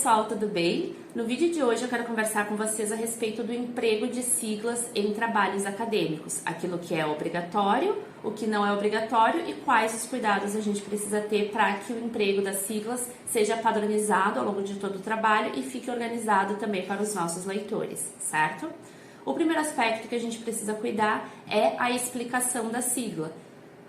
pessoal, tudo bem? No vídeo de hoje eu quero conversar com vocês a respeito do emprego de siglas em trabalhos acadêmicos, aquilo que é obrigatório, o que não é obrigatório e quais os cuidados a gente precisa ter para que o emprego das siglas seja padronizado ao longo de todo o trabalho e fique organizado também para os nossos leitores, certo? O primeiro aspecto que a gente precisa cuidar é a explicação da sigla.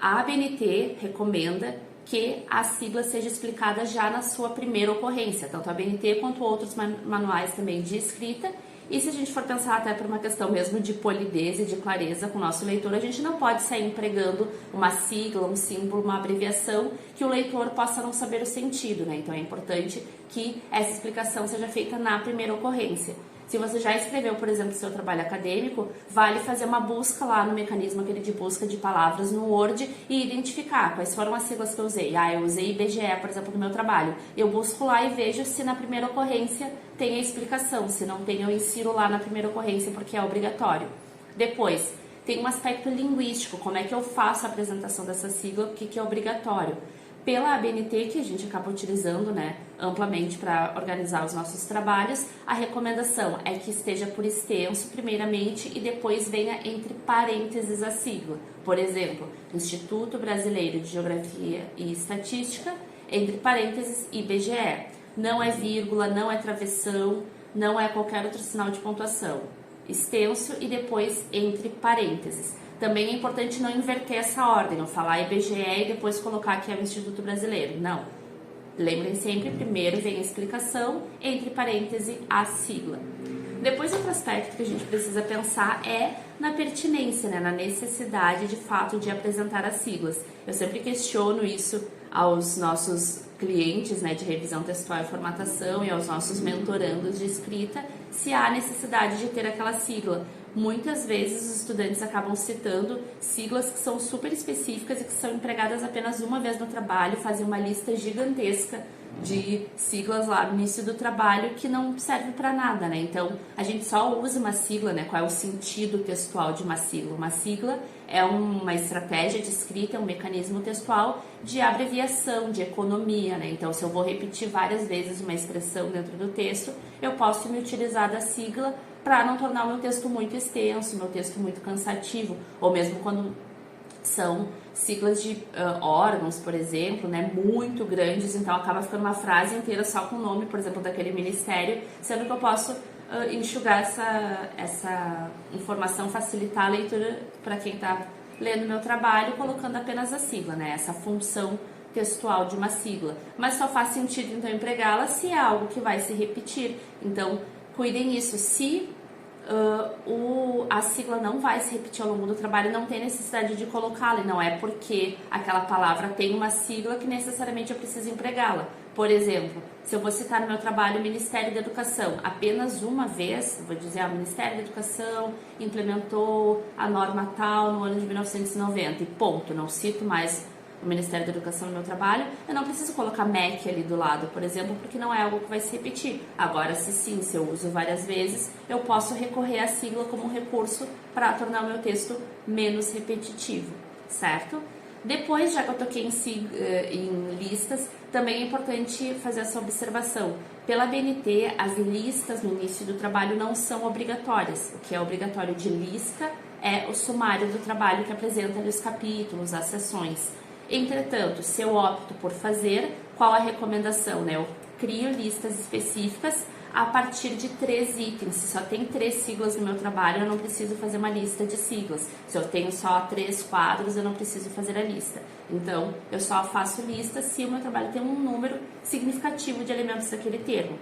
A ABNT recomenda que a sigla seja explicada já na sua primeira ocorrência, tanto a ABNT quanto outros manuais também de escrita. E se a gente for pensar até por uma questão mesmo de polidez e de clareza com o nosso leitor, a gente não pode sair empregando uma sigla, um símbolo, uma abreviação que o leitor possa não saber o sentido, né? Então é importante que essa explicação seja feita na primeira ocorrência. Se você já escreveu, por exemplo, seu trabalho acadêmico, vale fazer uma busca lá no mecanismo aquele de busca de palavras no Word e identificar quais foram as siglas que eu usei. Eu usei IBGE, por exemplo, no meu trabalho. Eu busco lá e vejo se na primeira ocorrência tem a explicação. Se não tem, eu insiro lá na primeira ocorrência porque é obrigatório. Depois, tem um aspecto linguístico, como é que eu faço a apresentação dessa sigla, o que é obrigatório. Pela ABNT, que a gente acaba utilizando, né, amplamente para organizar os nossos trabalhos, a recomendação é que esteja por extenso, primeiramente, e depois venha entre parênteses a sigla. Por exemplo, Instituto Brasileiro de Geografia e Estatística, entre parênteses, IBGE. Não é vírgula, não é travessão, não é qualquer outro sinal de pontuação. Extenso e depois entre parênteses. Também é importante não inverter essa ordem, ou falar IBGE e depois colocar que é o Instituto Brasileiro. Não. Lembrem sempre, primeiro vem a explicação, entre parênteses, a sigla. Depois, outro aspecto que a gente precisa pensar é na pertinência, né? Na necessidade, de fato, de apresentar as siglas. Eu sempre questiono isso aos nossos clientes, né, de revisão textual e formatação e aos nossos mentorandos de escrita, se há necessidade de ter aquela sigla. Muitas vezes os estudantes acabam citando siglas que são super específicas e que são empregadas apenas uma vez no trabalho, fazem uma lista gigantesca de siglas lá no início do trabalho que não serve para nada, né? Então, a gente só usa uma sigla, né? Qual é o sentido textual de uma sigla? Uma sigla é uma estratégia de escrita, um mecanismo textual de abreviação, de economia, né? Então, se eu vou repetir várias vezes uma expressão dentro do texto, eu posso me utilizar da sigla para não tornar o meu texto muito extenso, meu texto muito cansativo, ou mesmo quando são siglas de órgãos, por exemplo, né, muito grandes, então acaba ficando uma frase inteira só com o nome, por exemplo, daquele ministério, sendo que eu posso enxugar essa informação, facilitar a leitura para quem está lendo meu trabalho, colocando apenas a sigla, né, essa função textual de uma sigla. Mas só faz sentido, então, empregá-la se é algo que vai se repetir. Então, cuidem disso. Se a sigla não vai se repetir ao longo do trabalho, não tem necessidade de colocá-la, e não é porque aquela palavra tem uma sigla que necessariamente eu preciso empregá-la. Por exemplo, se eu vou citar no meu trabalho o Ministério da Educação apenas uma vez, eu vou dizer, o Ministério da Educação implementou a norma tal no ano de 1990 e ponto, não cito mais o Ministério da Educação no meu trabalho, eu não preciso colocar MEC ali do lado, por exemplo, porque não é algo que vai se repetir. Agora, se eu uso várias vezes, eu posso recorrer à sigla como um recurso para tornar o meu texto menos repetitivo, certo? Depois, já que eu toquei em listas, também é importante fazer essa observação. Pela BNT, as listas no início do trabalho não são obrigatórias. O que é obrigatório de lista é o sumário do trabalho que apresenta ali os capítulos, as seções. Entretanto, se eu opto por fazer, qual a recomendação, né? Eu crio listas específicas a partir de 3 itens. Se só tem 3 siglas no meu trabalho, eu não preciso fazer uma lista de siglas. Se eu tenho só 3 quadros, eu não preciso fazer a lista. Então, eu só faço lista se o meu trabalho tem um número significativo de elementos daquele termo.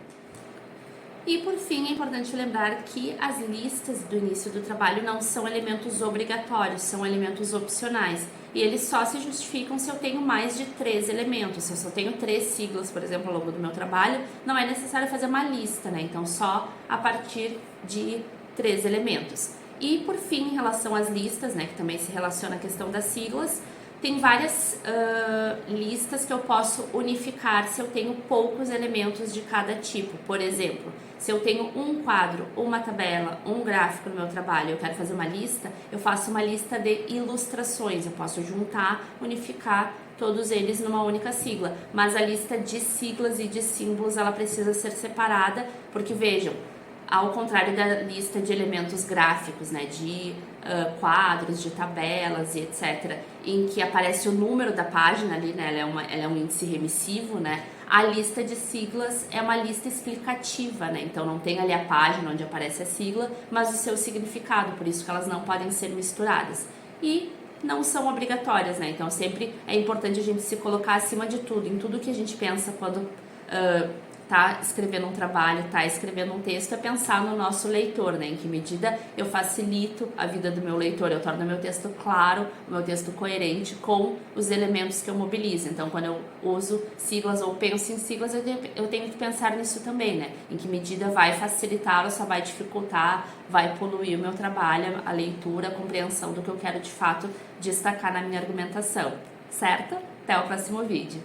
E, por fim, é importante lembrar que as listas do início do trabalho não são elementos obrigatórios, são elementos opcionais. E eles só se justificam se eu tenho mais de 3 elementos. Se eu só tenho 3 siglas, por exemplo, ao longo do meu trabalho, não é necessário fazer uma lista, né? Então, só a partir de 3 elementos. E, por fim, em relação às listas, né, que também se relaciona à questão das siglas, tem várias listas que eu posso unificar se eu tenho poucos elementos de cada tipo. Por exemplo, se eu tenho um quadro, uma tabela, um gráfico no meu trabalho, eu quero fazer uma lista, eu faço uma lista de ilustrações. Eu posso juntar, unificar todos eles numa única sigla. Mas a lista de siglas e de símbolos, ela precisa ser separada, porque vejam, ao contrário da lista de elementos gráficos, né, de quadros, de tabelas e etc., em que aparece o número da página ali, né, ela é um índice remissivo, né, a lista de siglas é uma lista explicativa, né, então não tem ali a página onde aparece a sigla, mas o seu significado, por isso que elas não podem ser misturadas. E não são obrigatórias, né, então sempre é importante a gente se colocar acima de tudo, em tudo que a gente pensa quando tá escrevendo um trabalho, tá escrevendo um texto, é pensar no nosso leitor, né? Em que medida eu facilito a vida do meu leitor, eu torno o meu texto claro, o meu texto coerente com os elementos que eu mobilizo. Então, quando eu uso siglas ou penso em siglas, eu tenho que pensar nisso também, né? Em que medida vai facilitar ou só vai dificultar, vai poluir o meu trabalho, a leitura, a compreensão do que eu quero de fato destacar na minha argumentação, certo? Até o próximo vídeo.